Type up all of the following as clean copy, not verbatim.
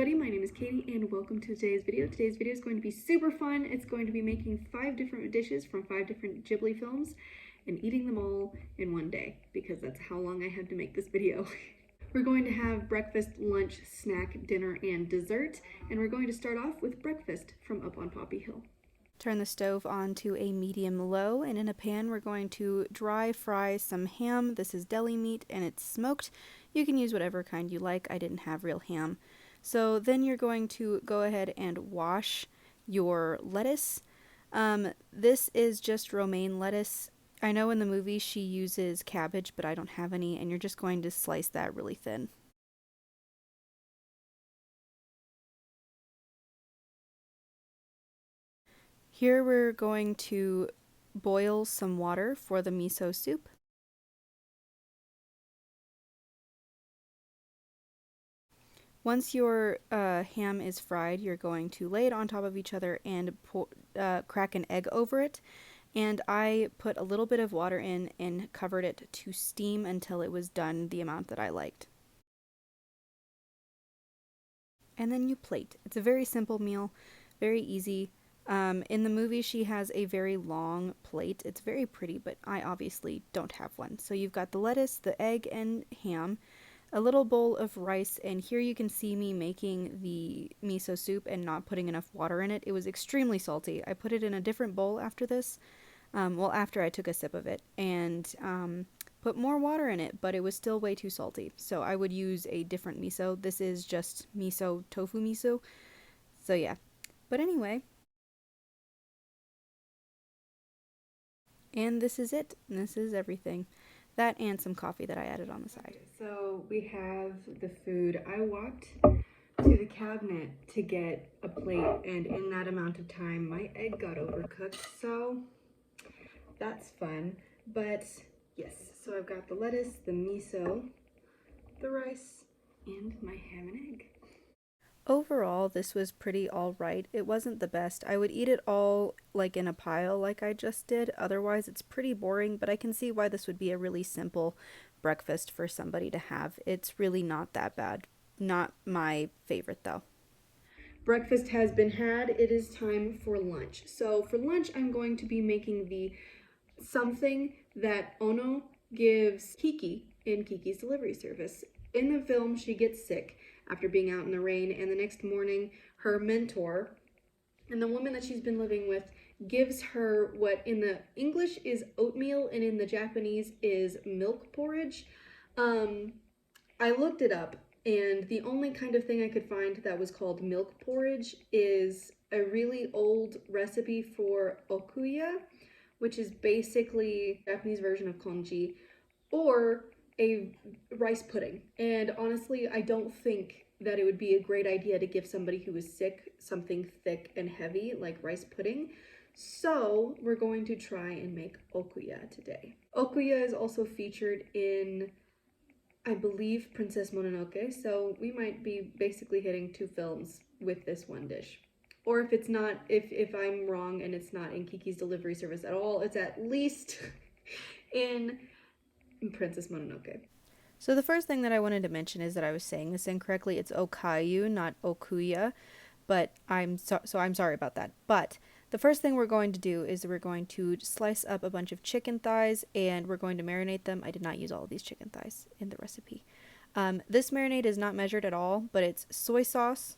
everybody, my name is Katie and welcome to today's video. Today's video is going to be super fun. It's going to be making 5 different dishes from 5 different Ghibli films and eating them all in one day because that's how long I had to make this video. We're going to have breakfast, lunch, snack, dinner, and dessert, and we're going to start off with breakfast from up on Poppy Hill. Turn the stove on to a medium-low, and in a pan we're going to dry fry some ham. This is deli meat and it's smoked. You can use whatever kind you like. I didn't have real ham. So then you're going to go ahead and wash your lettuce. This is just romaine lettuce. I know in the movie she uses cabbage, but I don't have any, and you're just going to slice that really thin. Here we're going to boil some water for the miso soup. Once your ham is fried, you're going to lay it on top of each other and crack an egg over it. And I put a little bit of water in and covered it to steam until it was done the amount that I liked. And then you plate. It's a very simple meal, very easy. In the movie, she has a very long plate. It's very pretty, but I obviously don't have one. So you've got the lettuce, the egg, and ham, a little bowl of rice, and here you can see me making the miso soup and not putting enough water in it. It was extremely salty. I put it in a different bowl after this, after I took a sip of it, and put more water in it, but it was still way too salty. So I would use a different miso. This is just miso, tofu miso. So yeah. But anyway. And this is it. This is everything. That and some coffee that I added on the side. Okay, so we have the food. I walked to the cabinet to get a plate, and in that amount of time, my egg got overcooked, so that's fun. But yes, so I've got the lettuce, the miso, the rice, and my ham and egg. Overall, this was pretty alright. It wasn't the best. I would eat it all like in a pile like I just did. Otherwise, it's pretty boring, but I can see why this would be a really simple breakfast for somebody to have. It's really not that bad. Not my favorite though. Breakfast has been had. It is time for lunch. So for lunch, I'm going to be making the something that Ono gives Kiki in Kiki's delivery service. In the film, she gets sick after being out in the rain, and the next morning her mentor and the woman that she's been living with gives her what in the English is oatmeal and in the Japanese is milk porridge. I looked it up, and the only kind of thing I could find that was called milk porridge is a really old recipe for okuya, which is basically a Japanese version of congee, or a rice pudding. And honestly, I don't think that it would be a great idea to give somebody who is sick something thick and heavy like rice pudding. So we're going to try and make okuya today. Okuya is also featured in, I believe, Princess Mononoke, so we might be basically hitting 2 films with this one dish. Or if it's not, if I'm wrong and it's not in Kiki's delivery service at all, it's at least in Princess Mononoke. So the first thing that I wanted to mention is that I was saying this incorrectly. It's okayu, not okuya, but I'm sorry about that. But the first thing we're going to do is we're going to slice up a bunch of chicken thighs and we're going to marinate them. I did not use all of these chicken thighs in the recipe. This marinade is not measured at all, but it's soy sauce,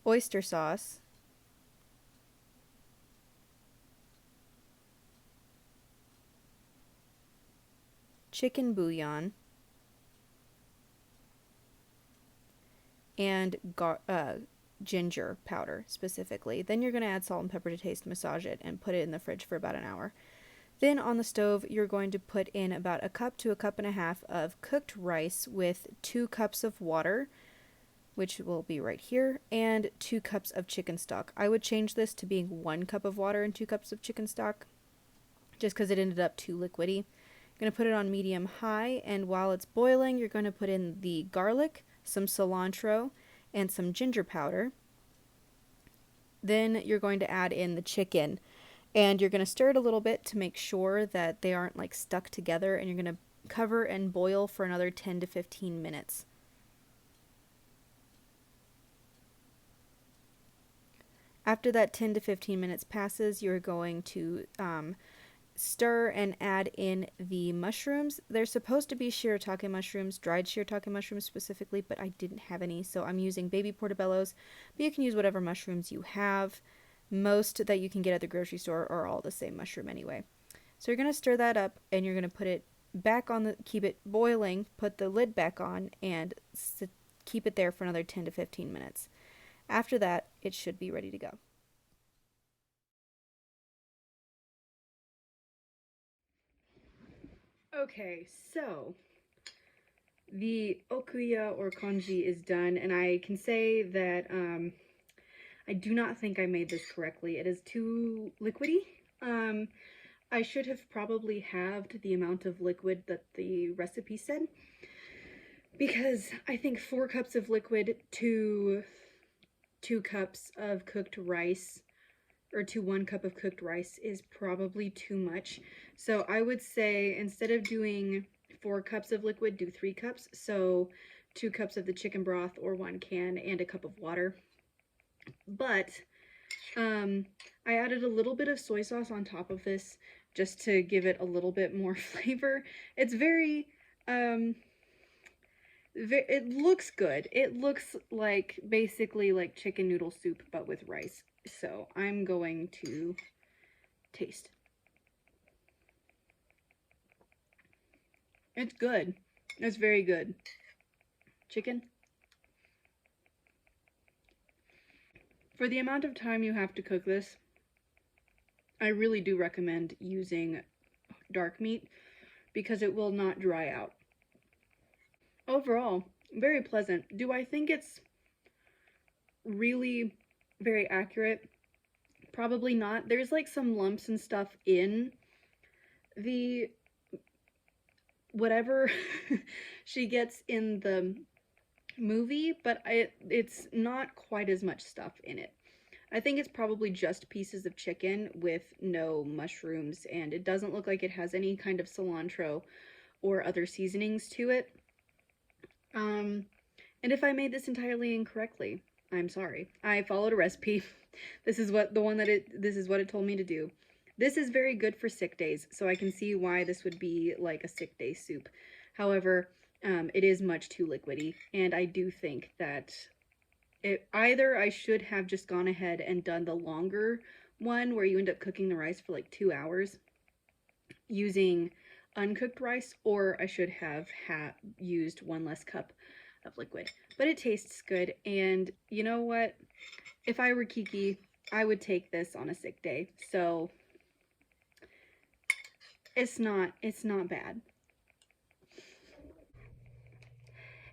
oyster sauce, chicken bouillon, and ginger powder specifically. Then you're going to add salt and pepper to taste, massage it, and put it in the fridge for about an hour. Then on the stove, you're going to put in about 1 cup to 1.5 cups of cooked rice with 2 cups of water, which will be right here, and 2 cups of chicken stock. I would change this to being 1 cup of water and 2 cups of chicken stock, just because it ended up too liquidy. Going to put it on medium high, and while it's boiling, you're going to put in the garlic, some cilantro, and some ginger powder. Then you're going to add in the chicken, and you're going to stir it a little bit to make sure that they aren't like stuck together, and you're going to cover and boil for another 10 to 15 minutes. After that 10 to 15 minutes passes, you're going to stir and add in the mushrooms. They're supposed to be shiratake mushrooms, dried shiratake mushrooms specifically, but I didn't have any, so I'm using baby portobellos, but you can use whatever mushrooms you have. Most that you can get at the grocery store are all the same mushroom anyway. So you're going to stir that up, and you're going to put it back on keep it boiling, put the lid back on, and keep it there for another 10 to 15 minutes. After that, it should be ready to go. Okay, so the okuya or kanji is done, and I can say that I do not think I made this correctly. It is too liquidy. I should have probably halved the amount of liquid that the recipe said, because I think 4 cups of liquid to 2 cups of cooked rice, or to 1 cup of cooked rice, is probably too much. So I would say instead of doing 4 cups of liquid, do 3 cups. So 2 cups of the chicken broth or 1 can and a cup of water. But I added a little bit of soy sauce on top of this just to give it a little bit more flavor. It's very, it looks good. It looks like basically like chicken noodle soup but with rice. So I'm going to taste. It's good. It's very good. Chicken. For the amount of time you have to cook this, I really do recommend using dark meat because it will not dry out. Overall, very pleasant. Do I think it's really very accurate? Probably not. There's like some lumps and stuff in the whatever she gets in the movie, but it's not quite as much stuff in it. I think it's probably just pieces of chicken with no mushrooms, and it doesn't look like it has any kind of cilantro or other seasonings to it. And if I made this entirely incorrectly, I'm sorry. I followed a recipe. This is what it told me to do. This is very good for sick days, so I can see why this would be like a sick day soup. However, it is much too liquidy, and I do think that either I should have just gone ahead and done the longer one where you end up cooking the rice for like 2 hours using uncooked rice, or I should have used 1 less cup of liquid. But it tastes good, and you know what? If I were Kiki, I would take this on a sick day. So it's not bad.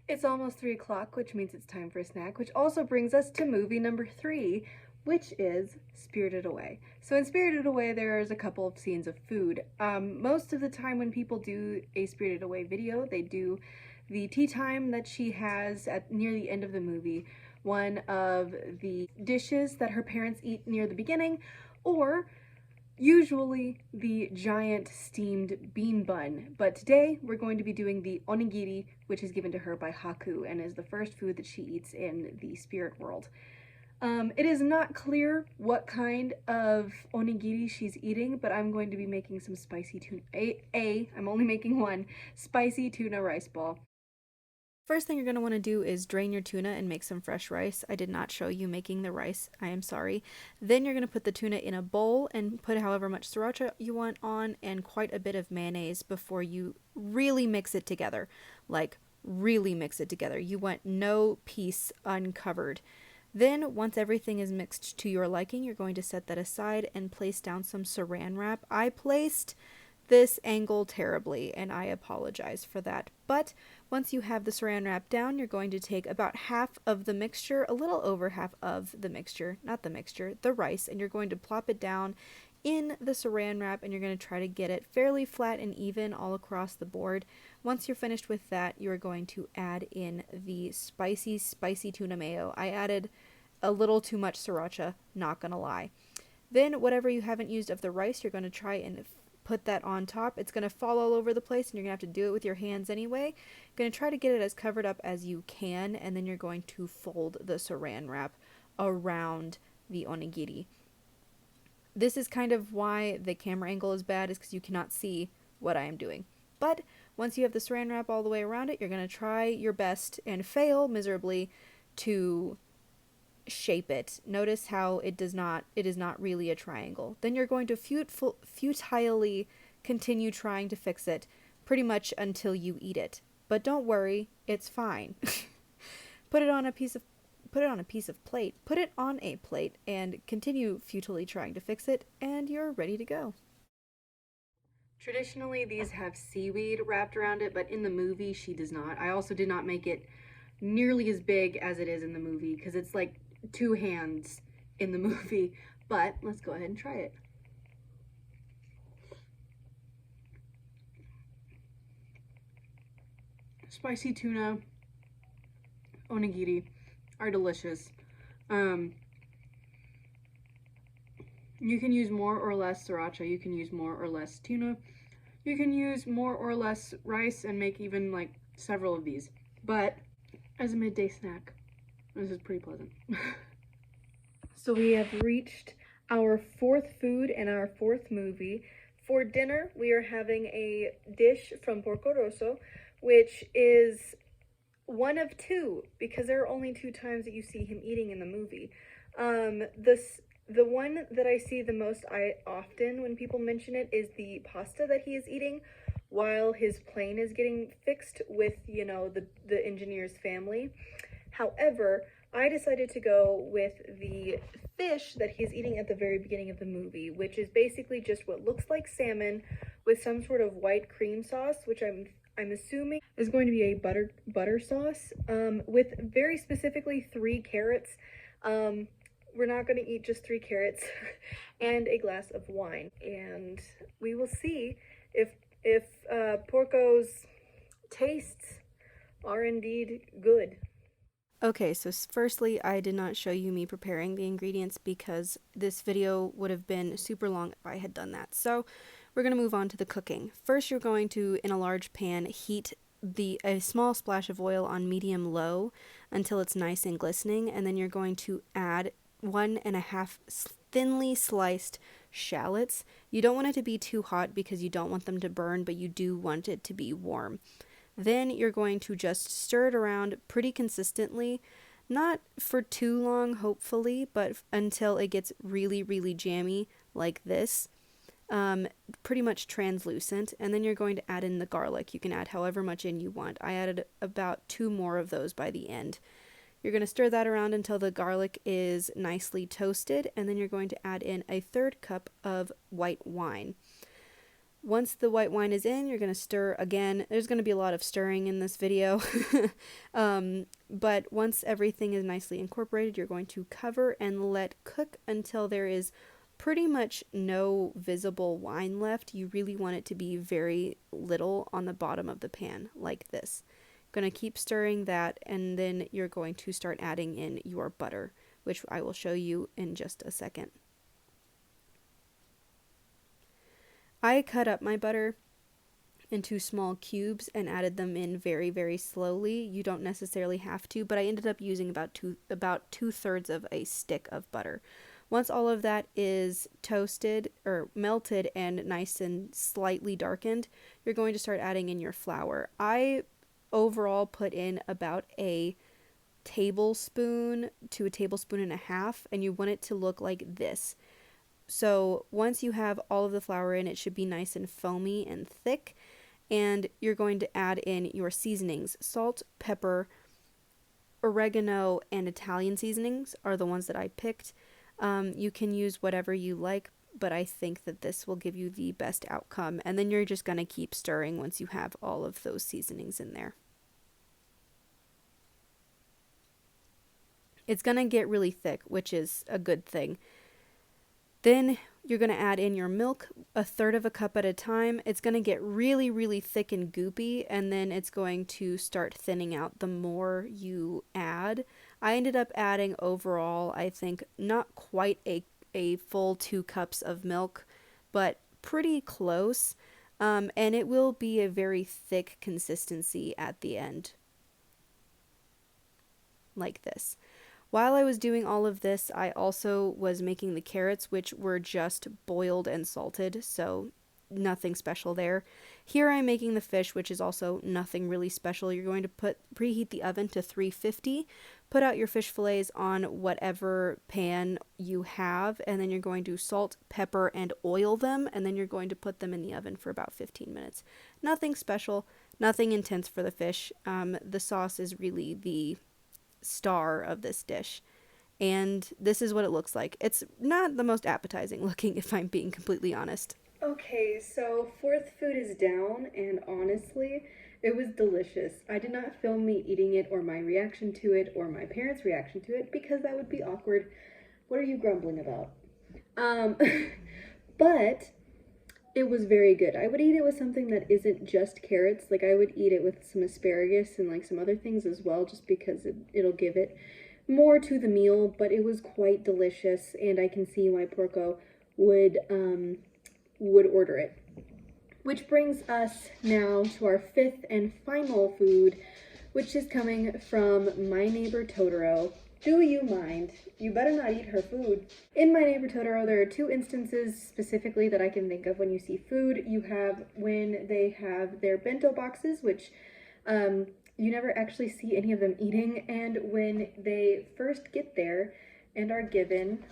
It's almost 3 o'clock, which means it's time for a snack, which also brings us to movie number 3, which is Spirited Away. So in Spirited Away, there's a couple of scenes of food. Most of the time when people do a Spirited Away video, they do the tea time that she has near the end of the movie, one of the dishes that her parents eat near the beginning, or usually the giant steamed bean bun. But today we're going to be doing the onigiri, which is given to her by Haku and is the first food that she eats in the spirit world. It is not clear what kind of onigiri she's eating, but I'm going to be making some spicy tuna. I'm only making one spicy tuna rice ball. First thing you're going to want to do is drain your tuna and make some fresh rice. I did not show you making the rice. I am sorry. Then you're going to put the tuna in a bowl and put however much sriracha you want on and quite a bit of mayonnaise before you really mix it together. Like, really mix it together. You want no piece uncovered. Then, once everything is mixed to your liking, you're going to set that aside and place down some saran wrap. I placed this angle terribly, and I apologize for that. But once you have the saran wrap down, you're going to take about half of the mixture, a little over half of the mixture, not the mixture, the rice, and you're going to plop it down in the saran wrap, and you're going to try to get it fairly flat and even all across the board. Once you're finished with that, you're going to add in the spicy tuna mayo. I added a little too much sriracha, not gonna lie. Then whatever you haven't used of the rice, you're going to try and put that on top. It's going to fall all over the place, and you're going to have to do it with your hands anyway. You're going to try to get it as covered up as you can, and then you're going to fold the saran wrap around the onigiri. This is kind of why the camera angle is bad, is because you cannot see what I am doing. But once you have the saran wrap all the way around it, you're going to try your best and fail miserably to shape it. Notice how it is not really a triangle. Then you're going to futilely continue trying to fix it pretty much until you eat it. But don't worry, it's fine. Put it on a piece of plate. Put it on a plate and continue futilely trying to fix it, and you're ready to go. Traditionally, these have seaweed wrapped around it, but in the movie, she does not. I also did not make it nearly as big as it is in the movie, because it's like 2 hands in the movie. But let's go ahead and try it. Spicy tuna onigiri are delicious. You can use more or less sriracha, you can use more or less tuna, you can use more or less rice and make even like several of these. But as a midday snack, this is pretty pleasant. So we have reached our 4th food and our 4th movie. For dinner, we are having a dish from Porco Rosso, which is one of 2, because there are only 2 times that you see him eating in the movie. The one that I see the most often when people mention it is the pasta that he is eating while his plane is getting fixed with, you know, the engineer's family. However, I decided to go with the fish that he's eating at the very beginning of the movie, which is basically just what looks like salmon with some sort of white cream sauce, which I'm assuming is going to be a butter sauce, with very specifically 3 carrots. We're not going to eat just 3 carrots and a glass of wine, and we will see if Porco's tastes are indeed good. Okay, so firstly, I did not show you me preparing the ingredients because this video would have been super long if I had done that. So we're going to move on to the cooking. First, you're going to, in a large pan, heat a small splash of oil on medium-low until it's nice and glistening, and then you're going to add 1.5 thinly sliced shallots. You don't want it to be too hot because you don't want them to burn, but you do want it to be warm. Then you're going to just stir it around pretty consistently, not for too long, hopefully, but until it gets really, really jammy like this, pretty much translucent. And then you're going to add in the garlic. You can add however much in you want. I added about 2 more of those by the end. You're going to stir that around until the garlic is nicely toasted, and then you're going to add in a 1/3 cup of white wine. Once the white wine is in, you're going to stir again. There's going to be a lot of stirring in this video. But once everything is nicely incorporated, you're going to cover and let cook until there is pretty much no visible wine left. You really want it to be very little on the bottom of the pan, like this. Going to keep stirring that, and then you're going to start adding in your butter, which I will show you in just a second. I cut up my butter into small cubes and added them in very, very slowly. You don't necessarily have to, but I ended up using about 2/3 of a stick of butter. Once all of that is toasted or melted and nice and slightly darkened, you're going to start adding in your flour. I overall put in about a tablespoon to a tablespoon and a half, and you want it to look like this. So once you have all of the flour in, it should be nice and foamy and thick, and you're going to add in your seasonings. Salt, pepper, oregano, and Italian seasonings are the ones that I picked. You can use whatever you like, but I think that this will give you the best outcome. And then you're just going to keep stirring once you have all of those seasonings in there. It's going to get really thick, which is a good thing. Then you're going to add in your milk, 1/3 cup at a time. It's going to get really, really thick and goopy, and then it's going to start thinning out the more you add. I ended up adding overall, I think, not quite a full 2 cups of milk, but pretty close, and it will be a very thick consistency at the end, like this. While I was doing all of this, I also was making the carrots, which were just boiled and salted, so nothing special there. Here I'm making the fish, which is also nothing really special. You're going to preheat the oven to 350, put out your fish fillets on whatever pan you have, and then you're going to salt, pepper, and oil them, and then you're going to put them in the oven for about 15 minutes. Nothing special, nothing intense for the fish. The sauce is really the star of this dish. And this is what it looks like. It's not the most appetizing looking, if I'm being completely honest. Okay, so fourth food is down, and honestly, it was delicious. I did not film me eating it or my reaction to it or my parents' reaction to it because that would be awkward. What are you grumbling about? But it was very good. I would eat it with something that isn't just carrots. Like, I would eat it with some asparagus and like some other things as well, just because it'll give it more to the meal. But it was quite delicious, and I can see why Porco would order it. Which brings us now to our fifth and final food, which is coming from My Neighbor Totoro. Do you mind? You better not eat her food. In My Neighbor Totoro, there are two instances specifically that I can think of when you see food. You have when they have their bento boxes, which you never actually see any of them eating, and when they first get there and are given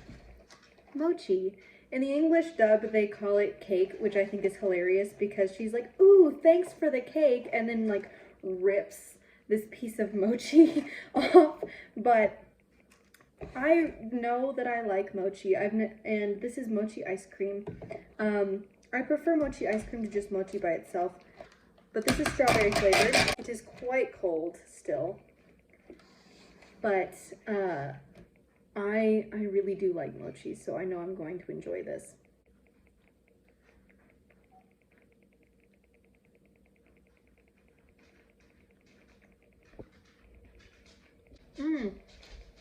mochi. In the English dub, they call it cake, which I think is hilarious because she's like, "Ooh, thanks for the cake," and then like rips this piece of mochi off. But I know that I like mochi. And this is Mochi Ice Cream. I prefer Mochi Ice Cream to just mochi by itself, but this is strawberry flavored. It is quite cold still, but I really do like mochi, so I know I'm going to enjoy this.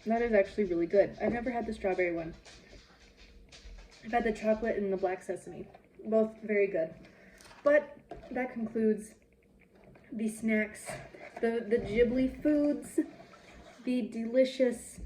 That is actually really good. I've never had the strawberry one. I've had the chocolate and the black sesame. Both very good. But that concludes the snacks, the Ghibli foods, the delicious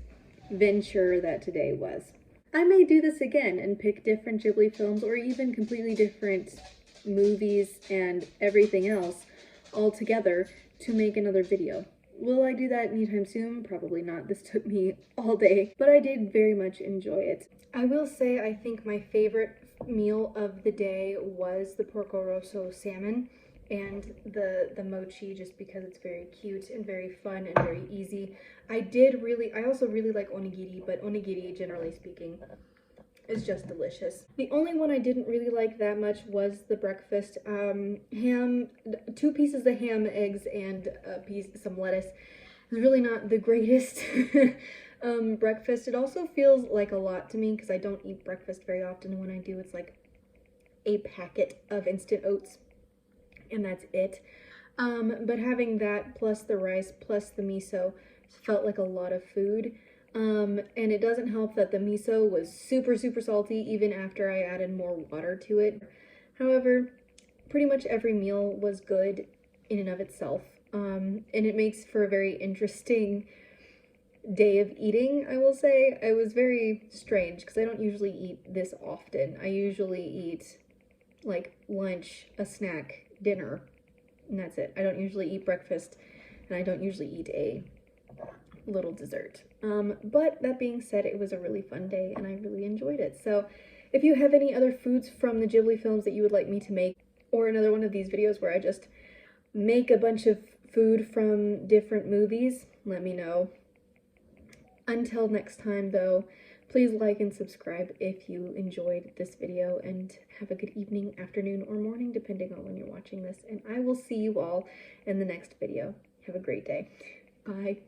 venture that today was. I may do this again and pick different Ghibli films or even completely different movies and everything else all together to make another video. Will I do that anytime soon? Probably not. This took me all day, but I did very much enjoy it. I will say I think my favorite meal of the day was the Porco Rosso salmon and the mochi, just because it's very cute and very fun and very easy. I also really like onigiri, but onigiri, generally speaking, is just delicious. The only one I didn't really like that much was the breakfast. Ham, 2 pieces of ham, eggs, and some lettuce. It's really not the greatest breakfast. It also feels like a lot to me because I don't eat breakfast very often, and when I do, it's like a packet of instant oats, and that's it. But having that plus the rice plus the miso felt like a lot of food. And it doesn't help that the miso was super salty even after I added more water to it. However, pretty much every meal was good in and of itself. And it makes for a very interesting day of eating, I will say. It was very strange because I don't usually eat this often. I usually eat like lunch, a snack, dinner, and that's it. I don't usually eat breakfast, and I don't usually eat a little dessert. But that being said, it was a really fun day and I really enjoyed it. So if you have any other foods from the Ghibli films that you would like me to make, or another one of these videos where I just make a bunch of food from different movies, let me know. Until next time though, please like and subscribe if you enjoyed this video, and have a good evening, afternoon, or morning depending on when you're watching this, and I will see you all in the next video. Have a great day. Bye.